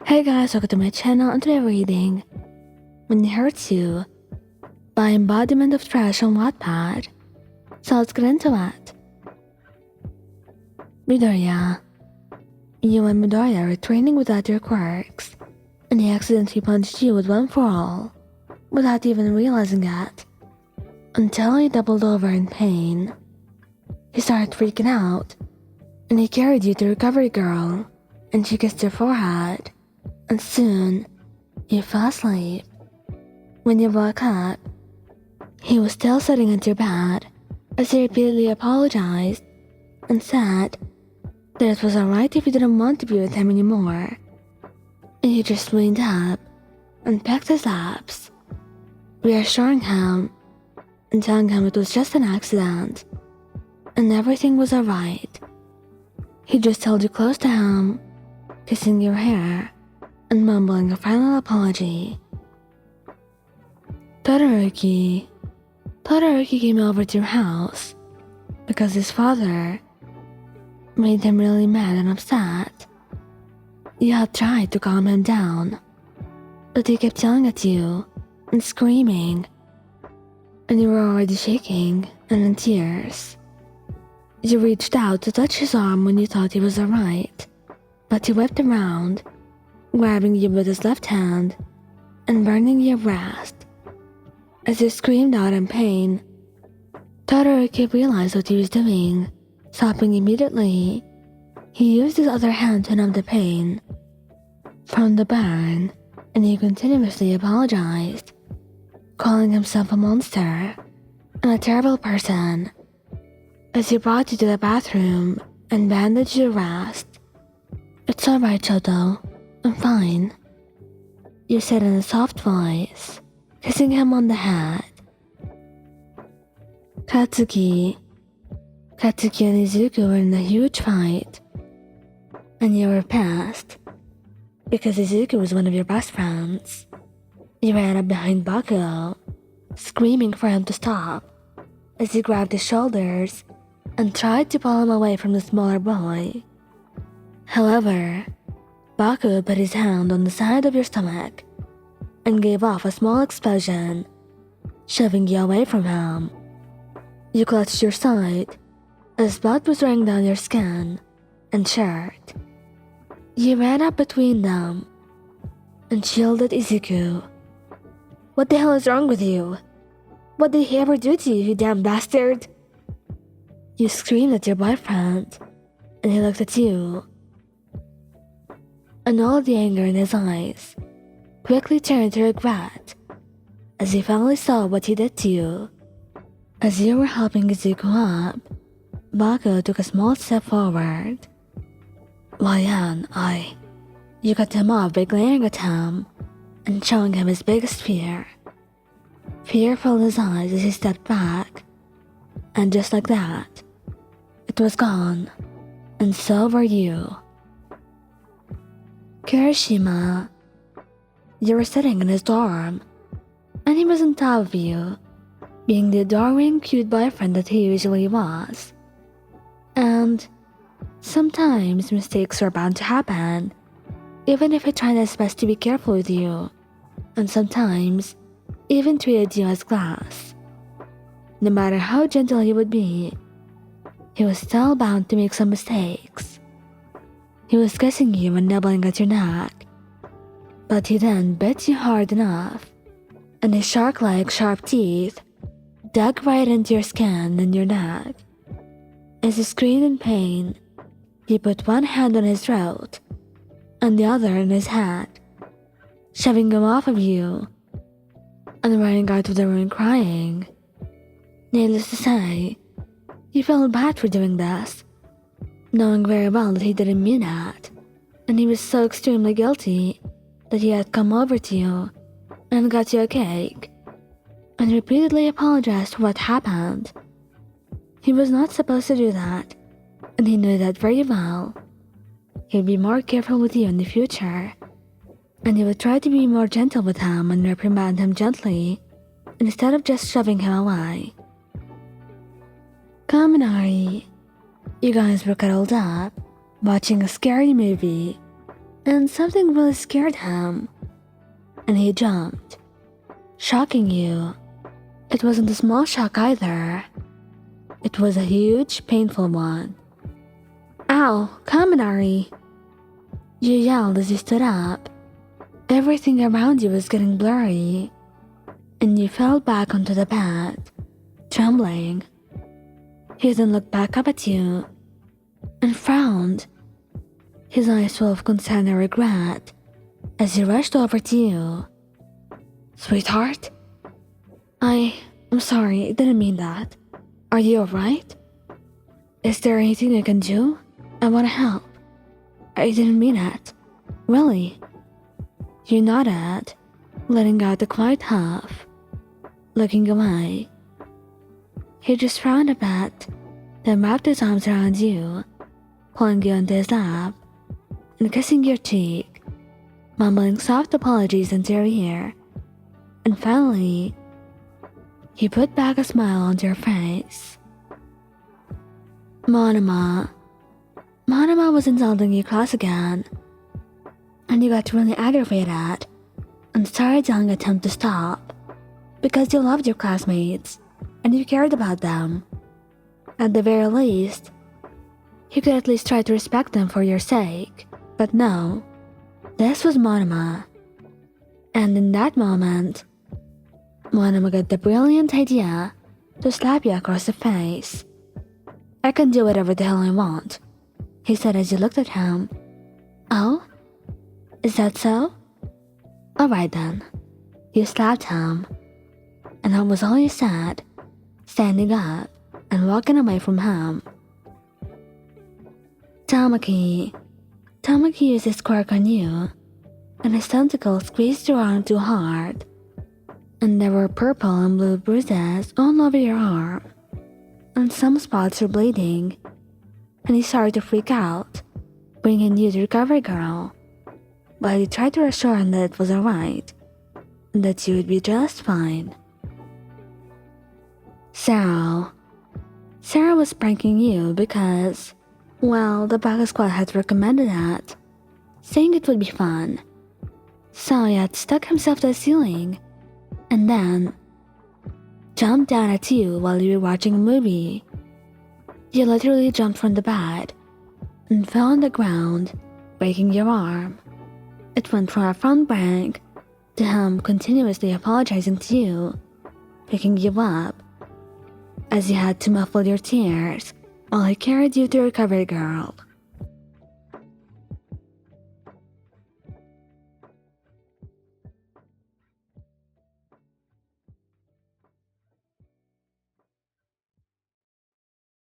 Hey guys, welcome to my channel, and today we're reading When It Hurts You by Embodiment of Trash on Wattpad. So let's get into it. Midoriya. You and Midoriya are training without your quirks, and he accidentally punched you with one for all, without even realizing it, until he doubled over in pain. He started freaking out, and he carried you to Recovery Girl, and she kissed your forehead. And soon, you fell asleep. When you woke up, he was still sitting at your bed as he repeatedly apologized and said that it was alright if you didn't want to be with him anymore. And you just leaned up and pecked his abs, reassuring him and telling him it was just an accident and everything was alright. He just held you close to him, kissing your hair and mumbling a final apology. Todoroki came over to your house because his father made him really mad and upset. You had tried to calm him down, but he kept yelling at you and screaming, and you were already shaking and in tears. You reached out to touch his arm when you thought he was alright, but he whipped around, grabbing you with his left hand and burning your breast. As you screamed out in pain, Todoroki realized what he was doing. Stopping immediately, he used his other hand to numb the pain from the burn, and he continuously apologized, calling himself a monster and a terrible person, as he brought you to the bathroom and bandaged your wrist. "It's alright, Shouto. I'm fine," you said in a soft voice, kissing him on the head. Katsuki and Izuku were in a huge fight, and you were pissed because Izuku was one of your best friends. You ran up behind Bakugou, screaming for him to stop, as he grabbed his shoulders and tried to pull him away from the smaller boy. However, Bakugou put his hand on the side of your stomach and gave off a small explosion, shoving you away from him. You clutched your side as blood was running down your skin and shirt. You ran up between them and shielded Izuku. "What the hell is wrong with you? What did he ever do to you, you damn bastard?" You screamed at your boyfriend, and he looked at you, and all the anger in his eyes quickly turned to regret as he finally saw what he did to you. As you were helping Izuku up, Bakugou took a small step forward. You cut him off by glaring at him and showing him his biggest fear. Fear filled his eyes as he stepped back, and just like that, it was gone, and so were you. Kirishima. You were sitting in his dorm, and he was on top of you, being the adoring, cute boyfriend that he usually was. And sometimes mistakes were bound to happen, even if he tried his best to be careful with you, and sometimes even treated you as glass. No matter how gentle he would be, he was still bound to make some mistakes. He was kissing you and nibbling at your neck, but he then bit you hard enough, and his shark-like sharp teeth dug right into your skin and your neck. As you screamed in pain, he put one hand on his throat and the other on his head, shoving him off of you and running out of the room crying. Needless to say, you felt bad for doing this, knowing very well that he didn't mean it, and he was so extremely guilty that he had come over to you and got you a cake and repeatedly apologized for what happened. He was not supposed to do that, and he knew that very well. He'd be more careful with you in the future, and he would try to be more gentle with him and reprimand him gently instead of just shoving him away. Kaminari. You guys were cuddled up, watching a scary movie, and something really scared him, and he jumped, shocking you. It wasn't a small shock either. It was a huge, painful one. "Ow, Kaminari!" You yelled as you stood up. Everything around you was getting blurry, and you fell back onto the bed, trembling. He then looked back up at you and frowned, his eyes full of concern and regret as he rushed over to you. "Sweetheart? I'm sorry, I didn't mean that. Are you alright? Is there anything I can do? I want to help. I didn't mean it. Really?" You nodded, letting out a quiet huff, looking away. He just frowned a bit, then wrapped his arms around you, pulling you into his lap, and kissing your cheek, mumbling soft apologies into your ear. And finally, he put back a smile onto your face. Monoma was insulting your class again, and you got really aggravated and started yelling at him to stop, because you loved your classmates and you cared about them. At the very least, you could at least try to respect them for your sake. But no, this was Monoma. And in that moment, Monoma got the brilliant idea to slap you across the face. "I can do whatever the hell I want," he said as you looked at him. "Oh? Is that so? Alright then." You slapped him, and that was all you said, standing up and walking away from him. Tamaki used his quirk on you, and his tentacle squeezed your arm too hard, and there were purple and blue bruises all over your arm, and some spots were bleeding, and he started to freak out, bringing you to recovery girl, while you tried to reassure him that it was alright, and that you would be just fine. Sero was pranking you because, well, the Baka Squad had recommended it, saying it would be fun. So he had stuck himself to the ceiling, and then jumped down at you while you were watching a movie. You literally jumped from the bed and fell on the ground, breaking your arm. It went from a front break to him continuously apologizing to you, picking you up, as you had to muffle your tears while he carried you to recovery girl.